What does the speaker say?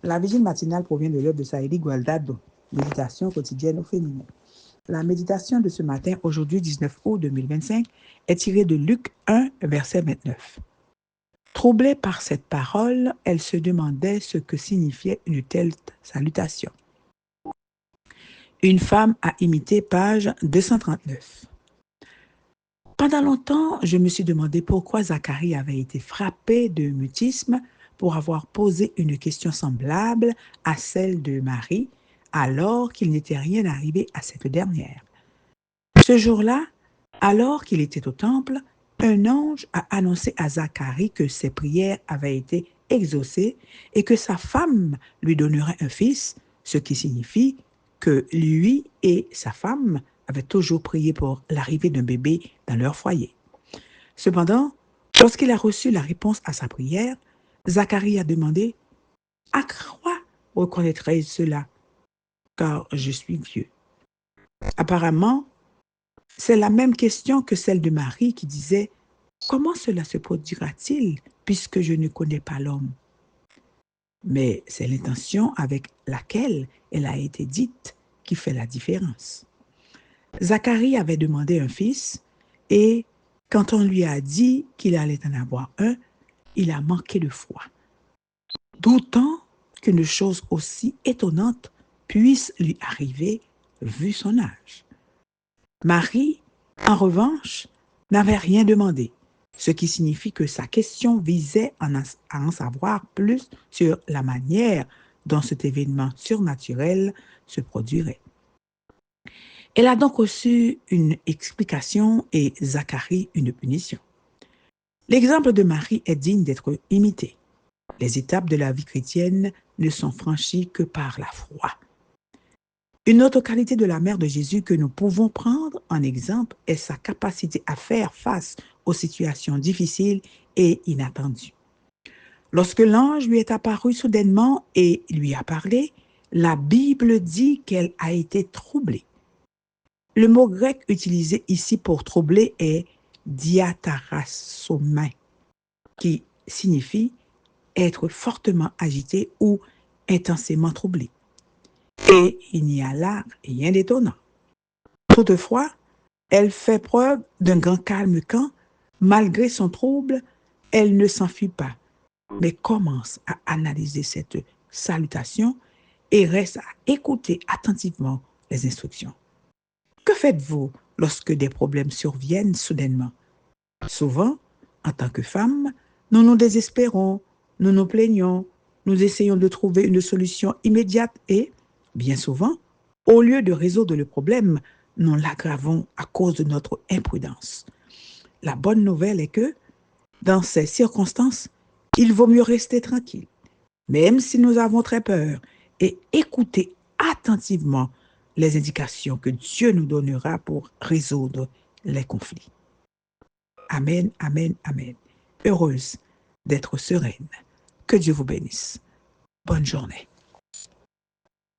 La vigile matinale provient de l'œuvre de Saïdi Gualdado, Méditation quotidienne au féminin. La méditation de ce matin, aujourd'hui 19 août 2025, est tirée de Luc 1, verset 29. Troublée par cette parole, elle se demandait ce que signifiait une telle salutation. Une femme a imité, page 239. Pendant longtemps, je me suis demandé pourquoi Zacharie avait été frappé de mutisme pour avoir posé une question semblable à celle de Marie, alors qu'il n'était rien arrivé à cette dernière. Ce jour-là, alors qu'il était au temple, un ange a annoncé à Zacharie que ses prières avaient été exaucées et que sa femme lui donnerait un fils, ce qui signifie que lui et sa femme avaient toujours prié pour l'arrivée d'un bébé dans leur foyer. Cependant, lorsqu'il a reçu la réponse à sa prière, Zacharie a demandé « À quoi reconnaîtrai-je cela, car je suis vieux ?» Apparemment, c'est la même question que celle de Marie qui disait « Comment cela se produira-t-il puisque je ne connais pas l'homme ?» Mais c'est l'intention avec laquelle elle a été dite qui fait la différence. Zacharie avait demandé un fils et quand on lui a dit qu'il allait en avoir un, il a manqué de foi, doutant qu'une chose aussi étonnante puisse lui arriver vu son âge. Marie, en revanche, n'avait rien demandé, ce qui signifie que sa question visait à en savoir plus sur la manière dont cet événement surnaturel se produirait. Elle a donc reçu une explication et Zacharie une punition. L'exemple de Marie est digne d'être imité. Les étapes de la vie chrétienne ne sont franchies que par la foi. Une autre qualité de la mère de Jésus que nous pouvons prendre en exemple est sa capacité à faire face aux situations difficiles et inattendues. Lorsque l'ange lui est apparu soudainement et lui a parlé, la Bible dit qu'elle a été troublée. Le mot grec utilisé ici pour troubler est diatarasomai, qui signifie être fortement agité ou intensément troublé. Et il n'y a là rien d'étonnant. Toutefois, elle fait preuve d'un grand calme quand, malgré son trouble, elle ne s'enfuit pas, mais commence à analyser cette salutation et reste à écouter attentivement les instructions. Que faites-vous lorsque des problèmes surviennent soudainement? Souvent, en tant que femme, nous nous désespérons, nous nous plaignons, nous essayons de trouver une solution immédiate et, bien souvent, au lieu de résoudre le problème, nous l'aggravons à cause de notre imprudence. La bonne nouvelle est que, dans ces circonstances, il vaut mieux rester tranquille, même si nous avons très peur, et écouter attentivement les indications que Dieu nous donnera pour résoudre les conflits. Amen, amen, amen. Heureuse d'être sereine. Que Dieu vous bénisse. Bonne journée.